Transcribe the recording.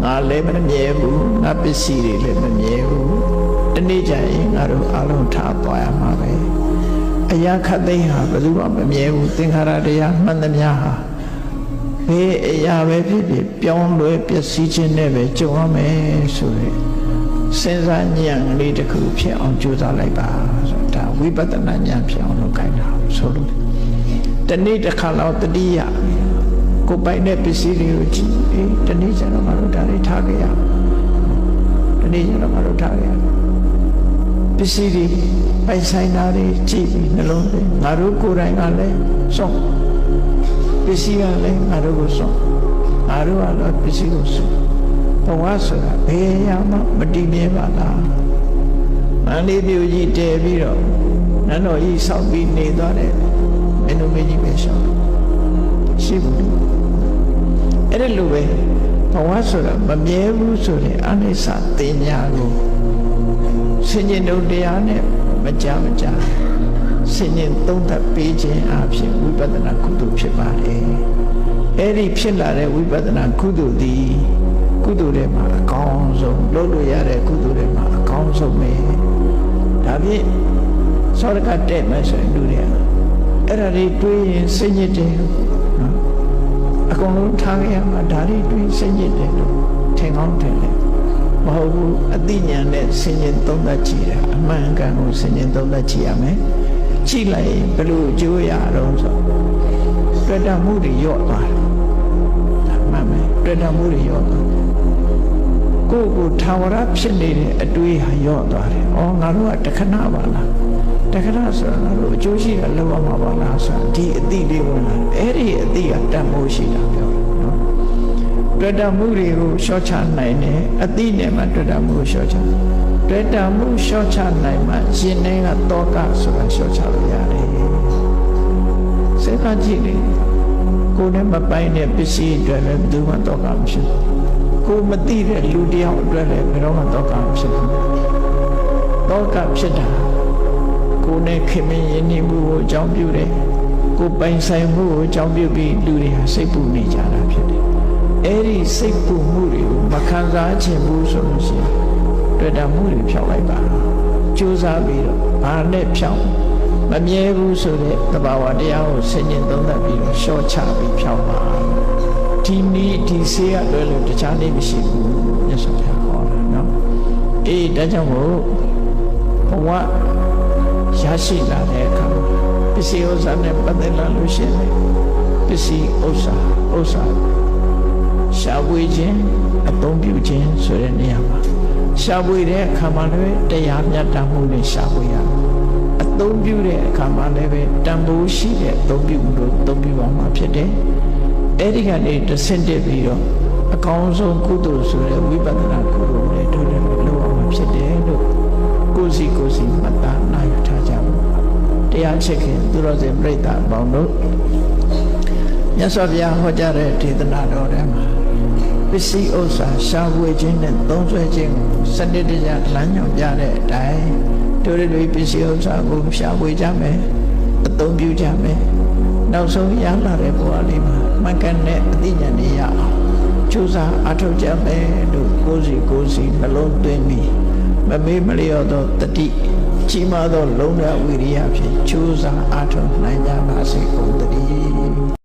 ငါလည်းမမြဲဘူးငါပစ္စည်းတွေလည်းမမြဲဘူးတနေ့ကျရင်ငါတို့အလုံးထားသွားရမှာပဲအရာခတ်သိမ်းဟာဘယ်သူမှမမြဲဘူးသင်္ခါရတရားမှန်သမျှဟာဘယ်အရာပဲဖြစ်ဖြစ်ပြောင်းလဲပျက်စီးခြင်းနဲ့ပဲကြုံရမယ်ဆိုရယ်စဉ်းစားဉာဏ်လေးတစ်ခုဖြစ်အောင်ကြိုးစားလိုက်ပါဆိုတာဝိပဿနာဉာဏ်ဖြစ်အောင်လုပ်ခိုင်းတာဆိုလို့တနေ့တစ်ခါလောက်တတိယကိုပိုင်တဲ့ပစ္စည်းတွေကိုကြည့်တနေ့ကျတော့ငါတို့ဒါလေးထားကြရတနေ့ကျတော့ငါတို့ထားကြရပစ္စည်းတွေပိုင်ဆိုင်တာတွေကြည့်ပြီးနှလုံးသွင်းငါတို့ကိုယ်တိုင်ကလည်းစွန့်ပစ္စည်းကလည်းငါတို့ကိုစွန့်ငါတို့ကတော့ပစ္စည်းကိုစွန့်ဘဝဆိုတာဘယ်ရမှမတည်မြဲပါလားမန္လေးမြို့ကြီးတည်ပြီးတော့နန်းတော်ကြီးဆောက်ပြီးနေသွားတယ်မင်းတို့မင်းကြီးပဲရှောက်ရှိဘူးအဲ့ဒါလိုပဲဘဝဆိုတာမမြဲဘူးဆိုရင်အနိစ္စတင်ညာကိုဆင်ញင်တို့တရားနဲ့မကြဆင်ញင်သုံးသပ်ပေးခြင်းအဖြစ်ဝိပဿနာကုသိုလ်ဖြစ်ပါတယ်အဲ့ဒီဖြစ်လာတဲ့ဝိပဿနာကုသိုလ်သည်ကုသိုလ်တွေမှာအကောင်းဆုံးလုပ်လို့ရတဲ့ကုသိုလ်တွေမှာအကောင်းဆုံးပဲဒါဖြင့်သောရကတဲ့မယ်ဆိုရင်လူတွေအဲ့ဒါတွေတွေးရင်စိတ်ညစ်တယ်နော်အကုန်လုံးထားခဲ့ရမှာဒါတွေတွေးစိတ်ညစ်တယ်လို့ထင်ကောင်းထင်တယ်မဟုတ်ဘူးအသိဉာဏ်နဲ့ဆင်ញင်သုံးသပ်ကြည့်တာအမှန်ကန်ကိုဆင်ញင်သုံးသပ်ကြည့်ရမယ်ကြည့်လိုက်ဘယ်လိုအကျိုးရတော့ဆိုတွေ့တာမှုတွေရော့သွားတယ်ဒါမှန်မယ်တွေ့တာမှုတွေရော့သွားကိုယ်ကိုထာဝရဖြစ်နေတဲ့အတွေးဟာရော့သွားတယ်။အော်ငါတို့ကတခဏပါလား။တခဏဆိုတာငါတို့အကျိုးရှိတာလောက်အောင်ပါလားဆိုတာဒီအတိလေးဝင်လာ။အဲ့ဒီအတိကတတ်မိုးရှိတာပြောတယ်နော်။တွေ့တာမှုတွေကိုရှော့ချနိုင်တယ်။အတိနဲ့မှတွေ့တာမှုကိုရှော့ချ။တွေ့တာမှုရှော့ချနိုင်မှရှင်နေကတောကဆိုတာရှော့ချလို့ရတယ်။စေတကြည့်လေကိုယ်နဲ့မပိုင်းတဲ့ပစ္စည်းတွေလည်းဘယ်သူမှတောကမရှိဘူး။ကိုမသိတဲ့လူတယောက်အတွက်လည်းဘယ်တော့မှတောကဖြစ်ဘူးတောကဖြစ်တာကိုနဲ့ခင်မင်းရင်းနှီးမှုကိုအကြောင်းပြုတယ်ကိုပိုင်ဆိုင်မှုကိုအကြောင်းပြုပြီးလူတွေဟာစိတ်ပူနေကြတာဖြစ်တယ်အဲ့ဒီစိတ်ပူမှုတွေကိုမခံစားခြင်းဘူးဆိုလို့ရှိရင်တွေ့တာမှုတွေဖြောက်လိုက်ပါကြိုးစားပြီးတော့ဘာနဲ့ဖြောက်မမြဲဘူးဆိုတဲ့သဘာဝတရားကိုဆင်ញင်သုံးသပ်ပြီးတော့ရှော့ချပြီးဖြောက်ပါဒီနည်းဒီဆေးရလွယ်လို့တခြားနည်းမရှိဘူးမြတ်စွာဘုရားဟောတာနော်အေးဒါကြောင့်မို့ဘဝရရှိလာတဲ့အခါပစ္စည်းဥစ္စာနဲ့ပတ်သက်လာလို့ရှိရင်ပစ္စည်းဥစ္စာရှားဝေခြင်းအသုံးပြုခြင်းဆိုတဲ့နေရာမှာရှားဝေတဲ့အခါမှာလည်းတရားမြတ်တမ်းမှုနဲ့ရှားဝေရအသုံးပြုတဲ့အခါမှာလည်းပဲတန်ဖိုးရှိတဲ့အသုံးပြုမှုတို့သုံးပြုပါမှာဖြစ်တယ်အဲ့ဒီကနေတဆင့်တက်ပြီးတော့အကောင်းဆုံးကုသိုလ်ဆိုတဲ့ဝိပဿနာကုသိုလ်တွေတို့လည်းလုပ်အောင်ဖြစ်တယ်လို့ကိုယ်စီမှတ်သားနိုင်ထားကြပါတရားချစ်ခင်သူတော်စင်ပြိဿအပေါင်းတို့မြတ်စွာဘုရားဟောကြားတဲ့ဒေသနာတော်ထဲမှာပစ္စည်းဥစ္စာရှားဝေခြင်းနဲ့သုံးစွဲခြင်းကိုစနစ်တကျလမ်းညွှန်ပြတဲ့အတိုင်းတို့တွေပစ္စည်းဥစ္စာကိုရှားဝေကြမယ်အသုံးပြုကြမယ်နောက်ဆုံးရလာတဲ့ဘဝလေးမှာမှန်ကန်တဲ့အသိဉာဏ်တွေရအောင်ကြိုးစားအထောက်ကြမယ်လို့ကိုယ်စီနှလုံးသွင်းပြီးမမေ့မလျော့သောတတိကြီးမားသောလုံးဝဝိရိယဖြင့်ကြိုးစားအထောက်နိုင်ကြပါစေကုန်သတည်း